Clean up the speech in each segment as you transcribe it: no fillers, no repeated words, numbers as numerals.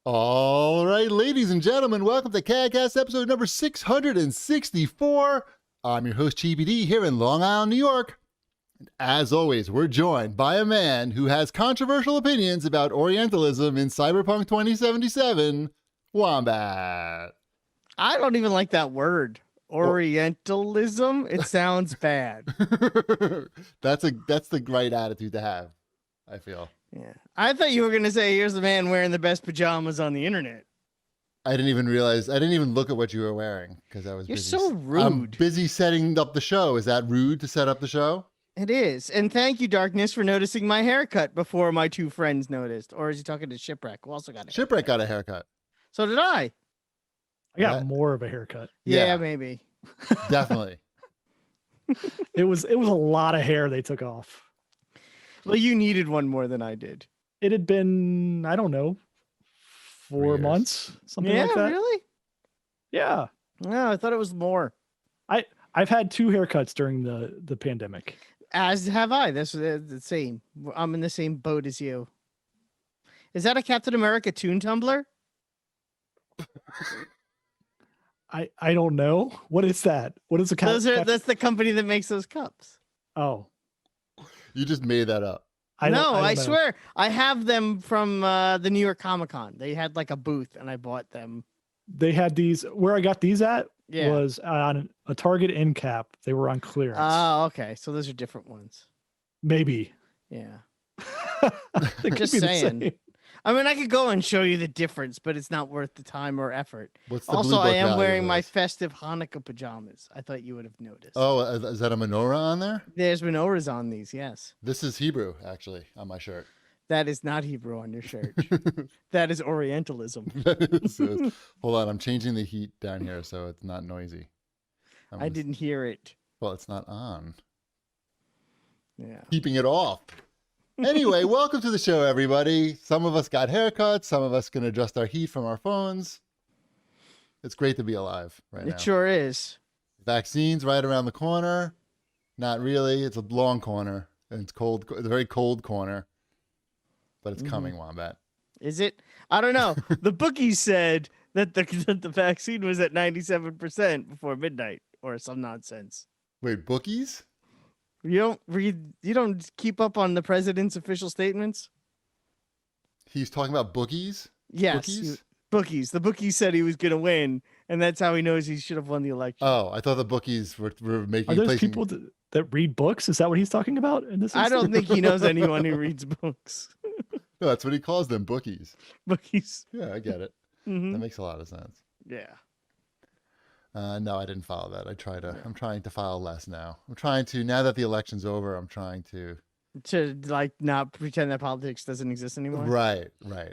All right, ladies and gentlemen, welcome to CAGcast episode number 664. I'm your host, GBD, here in Long Island, New York. And as always, we're joined by a man who has controversial opinions about Orientalism in Cyberpunk 2077, Wombat. I don't even like that word. Orientalism? It sounds bad. That's the right attitude to have, I feel. Yeah. I thought you were going to say, here's the man wearing the best pajamas on the internet. I didn't even realize, I didn't even look at what you were wearing because I was You're busy. so rude. I'm busy setting up the show. Is that rude to set up the show? It is. And thank you, Darkness, for noticing my haircut before my two friends noticed. Or is he talking to Shipwreck, who also got a haircut? Shipwreck got a haircut. So did I. I got more of a haircut. Yeah, maybe. Definitely. It was a lot of hair they took off. Well, you needed one more than I did. It had been, I don't know, 4 months, something like that. Yeah, really? Yeah. No, I thought it was more. I've had 2 haircuts during the pandemic. As have I. That's the same. I'm in the same boat as you. Is that a Captain America tune tumbler? I don't know. What is that? What is a That's the company that makes those cups. Oh. You just made that up. I swear. I have them from the New York Comic-Con. They had like a booth and I bought them. They had these, where I got these at was on a Target end cap. They were on clearance. Oh, okay. So those are different ones. Maybe. Yeah. Just saying. I mean, I could go and show you the difference, but it's not worth the time or effort. What's the also, I am wearing my festive Hanukkah pajamas. I thought you would have noticed. Oh, is that a menorah on there? There's menorahs on these, yes. This is Hebrew, actually, on my shirt. That is not Hebrew on your shirt. That is Orientalism. Hold on, I'm changing the heat down here so it's not noisy. I didn't hear it. Well, it's not on. Yeah. Keeping it off. Anyway, welcome to the show, everybody. Some of us got haircuts. Some of us can adjust our heat from our phones. It's great to be alive right now. It sure is. Vaccines right around the corner. Not really. It's a long corner. And it's cold. It's a very cold corner. But it's coming, Wombat. Is it? I don't know. The bookies said that the vaccine was at 97% before midnight or some nonsense. Wait, bookies? You don't keep up on the president's official statements? He's talking about bookies? Yes. Bookies? Bookies. The bookies said he was going to win, and that's how he knows he should have won the election. Oh, I thought the bookies were making... Are those people that read books? Is that what he's talking about in this? I don't think he knows anyone who reads books. No, that's what he calls them, bookies. Bookies. Yeah, I get it. Mm-hmm. That makes a lot of sense. Yeah. No, I didn't follow that. I'm trying to follow less now. Now that the election's over, I'm trying to like not pretend that politics doesn't exist anymore. Right.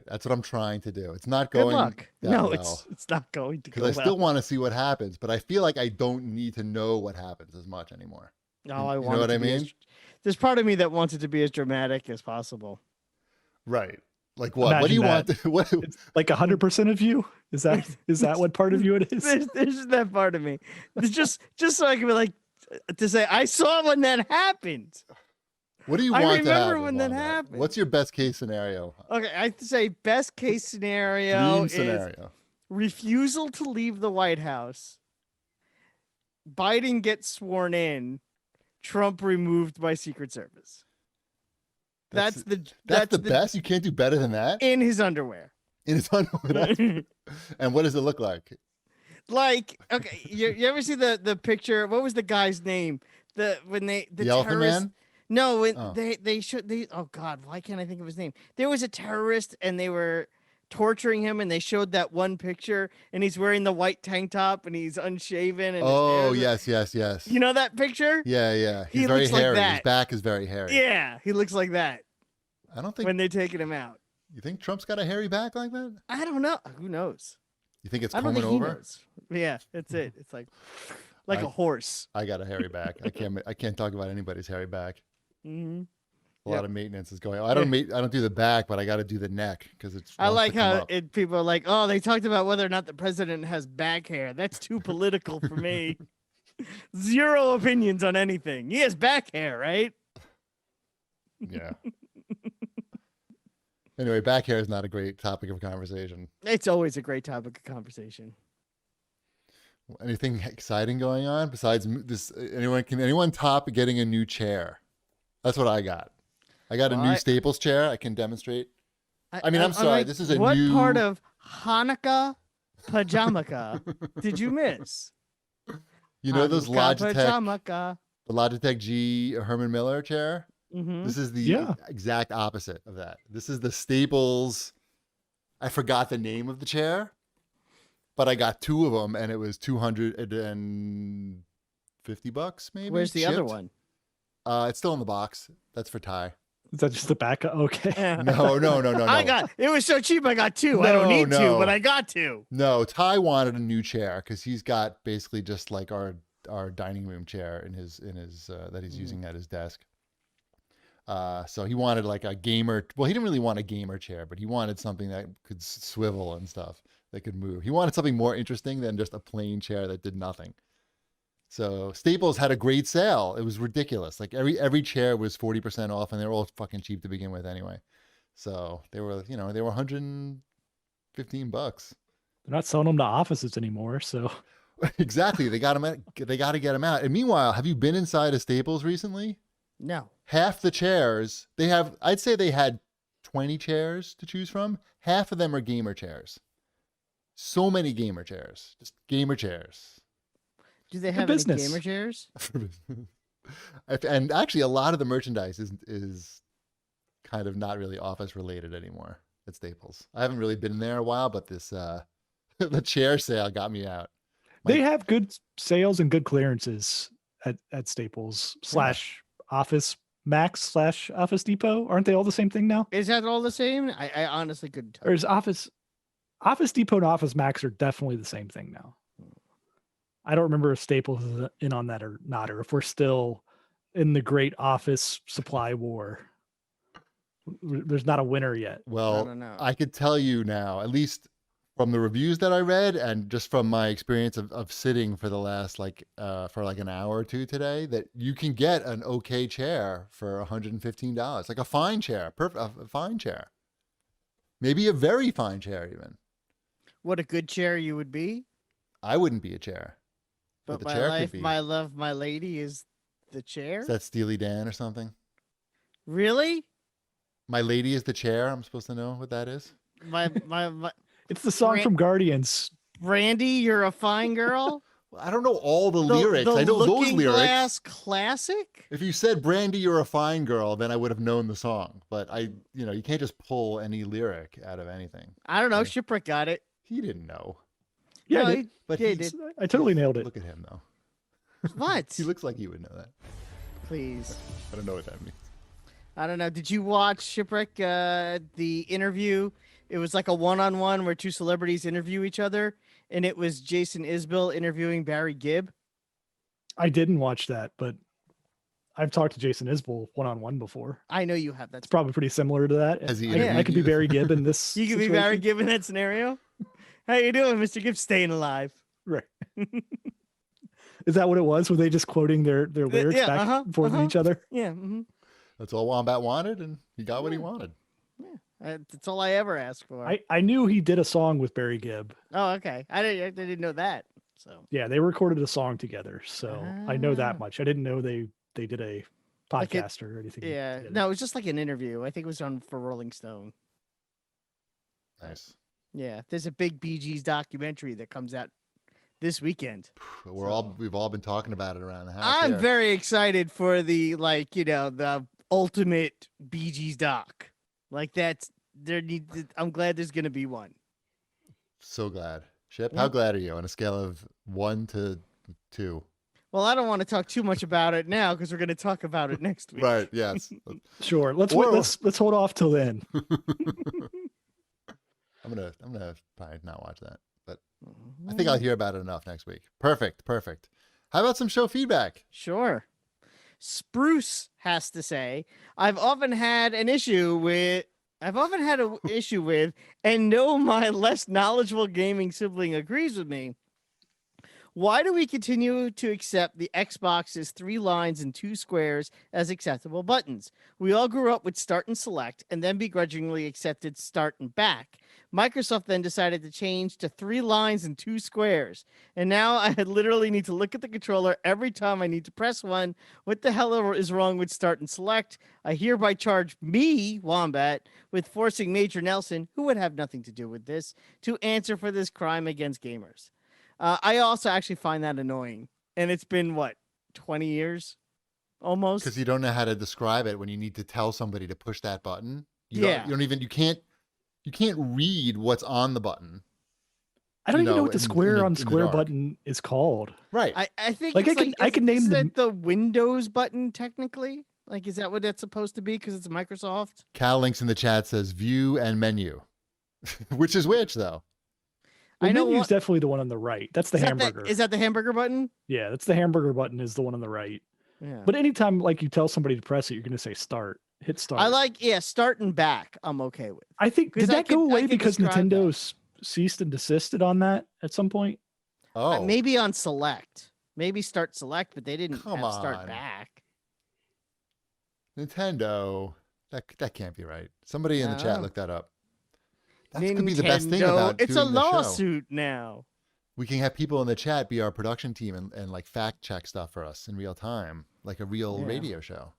That's what I'm trying to do. It's not going. Good luck. No, it's not going to go because I still want to see what happens, but I feel like I don't need to know what happens as much anymore. No, you know what I mean? There's part of me that wants it to be as dramatic as possible. Right. Like what? Imagine what do you that. want? It's like 100% of you? Is that what part of you it is? There's that part of me. It's just so I can be like to say I saw when that happened. What do you want I to remember happen, when that Wombat? happened. What's your best case scenario? Okay, I have to say best case scenario Dream is scenario. refusal to leave the White House. Biden gets sworn in. Trump removed by Secret Service. That's the best. You can't do better than that. In his underwear. In his underwear. And what does it look like? Like, okay, you ever see the picture? What was the guy's name? The Elephant Man? No, when oh God, why can't I think of his name? There was a terrorist and they were torturing him and they showed that one picture and he's wearing the white tank top and he's unshaven and yes. You know that picture? Yeah. He very looks like hairy. that. His back is very hairy. Yeah, he looks like that. I don't think when they're taking him out. You think Trump's got a hairy back like that? I don't know. Who knows? You think it's I don't coming think he over? knows. Yeah, that's it. It's like a horse. I got a hairy back. I can't talk about anybody's hairy back. Mm-hmm. A lot of maintenance is going on. I don't do the back, but I got to do the neck because it's. I like how people are like, oh, they talked about whether or not the president has back hair. That's too political for me. Zero opinions on anything. He has back hair, right? Yeah. Anyway, back hair is not a great topic of conversation. It's always a great topic of conversation. Anything exciting going on besides this? Can anyone top getting a new chair? That's what I got. I got a new Staples chair. I can demonstrate. I'm sorry. This is a what new. What part of Hanukkah Pajamaka did you miss? You know those Hanukkah Logitech, the Logitech G Herman Miller chair? Mm-hmm. This is the exact opposite of that. This is the Staples. I forgot the name of the chair, but I got two of them, and it was $250 maybe. Where's the other one? It's still in the box. That's for Ty. Is that just the backup? Okay. No. It was so cheap. I got two. I don't need two, but I got two. No, Ty wanted a new chair because he's got basically just like our dining room chair in his that he's using at his desk. So he wanted like a gamer. Well, he didn't really want a gamer chair, but he wanted something that could swivel and stuff that could move. He wanted something more interesting than just a plain chair that did nothing. So Staples had a great sale. It was ridiculous. Like every chair was 40% off, and they were all fucking cheap to begin with anyway. So they were $115. They're not selling them to offices anymore. So exactly, they got to get them out. And meanwhile, have you been inside a Staples recently? No. Half the chairs I'd say they had 20 chairs to choose from. Half of them are gamer chairs. So many gamer chairs, just gamer chairs. Do they have any gamer chairs? And actually, a lot of the merchandise is kind of not really office related anymore at Staples. I haven't really been there a while, but this the chair sale got me out. They have good sales and good clearances at Staples / Office Max / Office Depot. Aren't they all the same thing now? Is that all the same? I honestly couldn't tell. Or is Office Depot and Office Max are definitely the same thing now. I don't remember if Staples is in on that or not, or if we're still in the great office supply war. There's not a winner yet. Well, I could tell you now, at least from the reviews that I read and just from my experience of sitting for the last for an hour or two today, that you can get an okay chair for $115, like a fine chair, a fine chair, maybe a very fine chair even. What a good chair you would be. I wouldn't be a chair. But my life, my love, my lady is the chair? Is that Steely Dan or something? Really? My lady is the chair. I'm supposed to know what that is? My It's the song from Guardians. Brandy, you're a fine girl? I don't know all the lyrics. I know those lyrics. Glass classic? If you said Brandy, you're a fine girl, then I would have known the song. But you can't just pull any lyric out of anything. I don't know. Shipwreck got it. He didn't know. Yeah, no, but he did. I totally nailed it. Look at him, though. What? He looks like he would know that. Please. I don't know what that means. I don't know. Did you watch Shipwreck, the interview? It was like a one-on-one where two celebrities interview each other, and it was Jason Isbell interviewing Barry Gibb. I didn't watch that, but I've talked to Jason Isbell one-on-one before. I know you have. That's probably pretty similar to that. Has he I could be Barry Gibb in this. You could be Barry Gibb in that scenario. How you doing, Mr. Gibb? Staying alive. Right. Is that what it was? Were they just quoting their lyrics back and forth with each other? Yeah. Mm-hmm. That's all Wombat wanted, and he got what he wanted. Yeah. That's all I ever asked for. I knew he did a song with Barry Gibb. Oh, okay. I didn't know that. So yeah, they recorded a song together. So I know that much. I didn't know they did a podcast or anything. Yeah. together. No, it was just like an interview. I think it was on for Rolling Stone. Nice. Yeah, there's a big Bee Gees documentary that comes out this weekend. We've all been talking about it around the house. I'm very excited for the the ultimate Bee Gees doc. Like I'm glad there's gonna be one. So glad. Ship, how glad are you on a scale of 1 to 2? Well, I don't want to talk too much about it now because we're going to talk about it next week. Right? Yes. Sure. Let's hold off till then. I'm gonna probably not watch that, but I think I'll hear about it enough next week. Perfect. How about some show feedback? Sure. Spruce has to say, I've often had an issue with, and know my less knowledgeable gaming sibling agrees with me, Why do we continue to accept the Xbox's 3 lines and 2 squares as acceptable buttons? We all grew up with start and select and then begrudgingly accepted start and back. Microsoft then decided to change to 3 lines and 2 squares. And now I literally need to look at the controller every time I need to press one. What the hell is wrong with start and select? I hereby charge me, Wombat, with forcing Major Nelson, who would have nothing to do with this, to answer for this crime against gamers. I also actually find that annoying. And it's been, 20 years? Almost? Because you don't know how to describe it when you need to tell somebody to push that button. You can't read what's on the button. I don't even know what the in square on the square dark. button is called. Right. I think Like, it's I can name the Windows button technically. Like, is that what that's supposed to be? Because it's Microsoft. Cal Links in the chat says view and menu. Which is which, though? Well, I know menu's definitely the one on the right. That's the hamburger. Is that the hamburger button? Yeah, that's the hamburger button is the one on the right. Yeah. But anytime like you tell somebody to press it, you're going to say start. Hit start. I like start and back. I'm okay with. I think did 'Cause I that go could- I away could because describe Nintendo ceased and desisted on that at some point? Oh. Maybe on select. Maybe start select, but they didn't Come have start on. back. Nintendo. That can't be right. Somebody in the chat Oh. look that up. That could be the best thing Nintendo, about it's a doing the show. lawsuit now. We can have people in the chat be our production team and like fact check stuff for us in real time, like a real Yeah. radio show.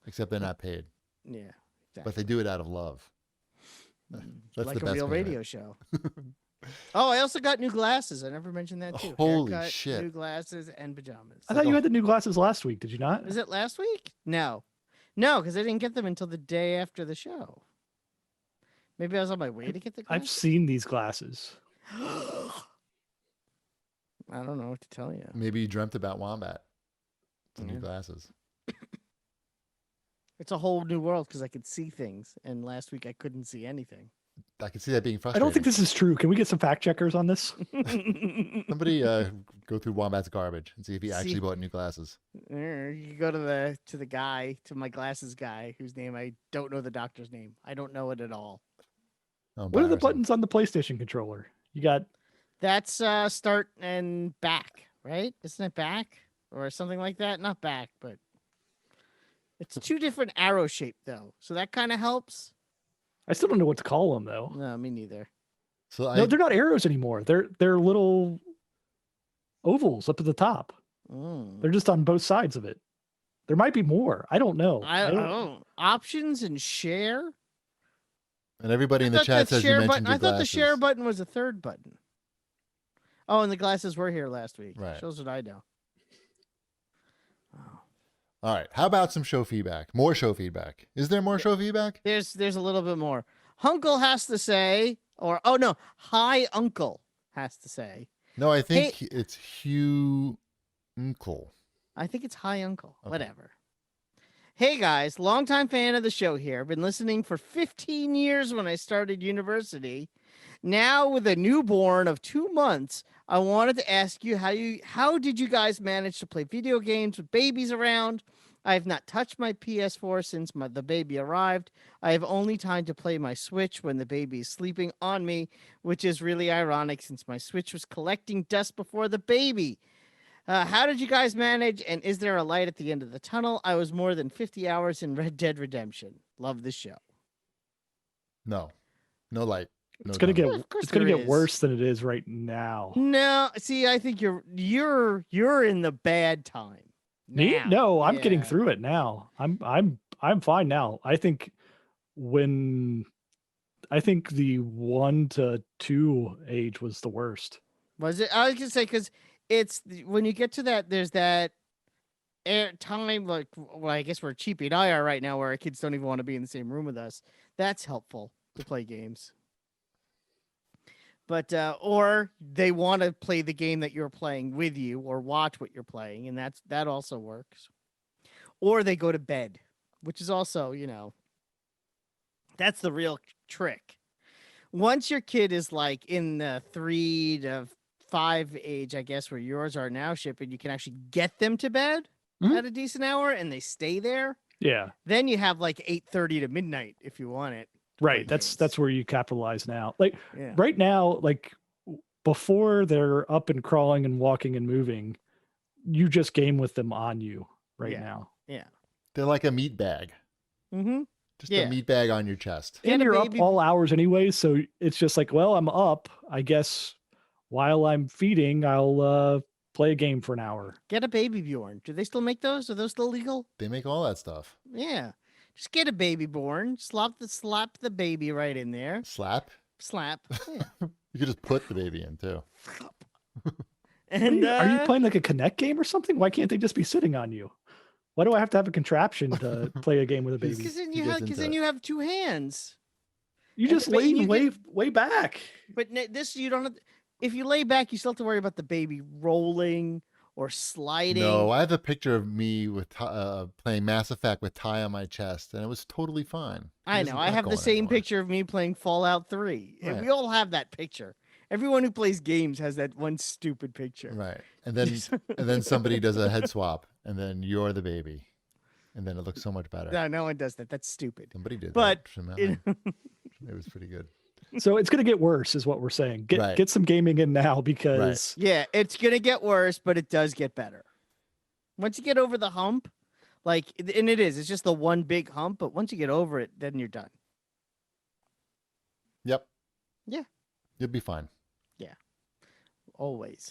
Except they're not paid, Yeah. but they do it out of love. That's like the a best real way, right? radio show. Oh, I also got new glasses. I never mentioned that too. Holy Haircut, shit. New glasses and pajamas. I thought you had the new glasses last week. Did you not? Was it last week? No, because I didn't get them until the day after the show. Maybe I was on my way to get the I've glasses. seen these glasses. I don't know what to tell you. Maybe you dreamt about Wombat. Some new Yeah. glasses. It's a whole new world because I could see things, and last week I couldn't see anything. I can see that being I frustrating. don't think this is true. Can we get some fact checkers on this? Somebody go through Wombat's garbage and see if he actually See- bought new glasses. You could go to my glasses guy, whose name I don't know the doctor's name. I don't know it at all. Oh, What are the embarrassing. buttons on the PlayStation controller? You got That's start and back, right? Isn't it back or something like that? Not back, but it's two different arrow shape though, so that kind of helps. I still don't know what to call them though. No, me neither. So No, they're not arrows anymore. They're little ovals up at the top. Mm. They're just on both sides of it. There might be more. I don't know. I don't know. Options and share. and everybody in the thought chat the says you share mentioned button. your I thought the share glasses. button was a third button. Oh, and the glasses were here last week. Right. Shows what I know. Oh. All right. How about some show feedback? More show feedback. Is there more show feedback? There's a little bit more. Hunkle has to say, Hi Uncle has to say. No, I think it's Hugh Uncle. I think it's Hi Uncle. Okay. Whatever. Hey guys, longtime fan of the show here. Been listening for 15 years when I started university. Now with a newborn of 2 months, I wanted to ask you how did you guys manage to play video games with babies around? I have not touched my PS4 since the baby arrived. I have only time to play my Switch when the baby is sleeping on me, which is really ironic since my Switch was collecting dust before the baby. How did you guys manage, and is there a light at the end of the tunnel? I was more than 50 hours in Red Dead Redemption. Love the show. No light. No It's gonna tunnel. get Of course it's gonna there get is. worse than it is right now. No, see, I think you're in the bad time. Me? now. No, I'm getting Yeah. through it now. I'm fine now. I think the 1 to 2 age was the worst. Was it? I was gonna say because it's when you get to that, there's that time like, well, I guess where Cheapy and I are right now, where our kids don't even want to be in the same room with us. That's helpful to play games. But or they want to play the game that you're playing with you, or watch what you're playing, and that also works. Or they go to bed, which is also, that's the real trick. Once your kid is like in the 3 to 5 age, I guess, where yours are now shipping, you can actually get them to bed Mhm. at a decent hour, and they stay there. Yeah. Then you have like 8:30 to midnight if you want it. Right. Play That's where you capitalize now. Like Yeah. right now, like before they're up and crawling and walking and moving, you just game with them on you right Yeah. now. Yeah. They're like a meat bag. Mm-hmm. Just Yeah. a meat bag on your chest. Get And a you're baby- up all hours anyway, so it's just like, well, I'm up. I guess while I'm feeding, I'll play a game for an hour. Get a baby Bjorn. Do they still make those? Are those still legal? They make all that stuff. Yeah. Just get a baby born. Slap the baby right in there. Slap. Slap. Yeah. You could just put the baby in too. And Are you playing like a Connect game or something? Why can't they just be sitting on you? Why do I have to have a contraption to play a game with a baby? Because then He you gets have, into it. you have two hands. You and- just but lean you way back. But this you don't have. If you lay back, you still have to worry about the baby rolling or sliding. No, I have a picture of me with playing Mass Effect with Ty on my chest, and it was totally fine. He I doesn't- know. I not have the going same anywhere. picture of me playing Fallout 3. And Right. we all have that picture. Everyone who plays games has that one stupid picture. Right, and then somebody does a head swap, and then you're the baby, and then it looks so much better. No one does that. That's stupid. Somebody did, But that somehow. it- It was pretty good. So it's going to get worse, is what we're saying. Right. Get some gaming in now because Yeah, it's gonna get worse, but it does get better. Once you get over the hump, and it's just the one big hump, but once you get over it, then you're done. Yep. Yeah. You'll be fine. Always.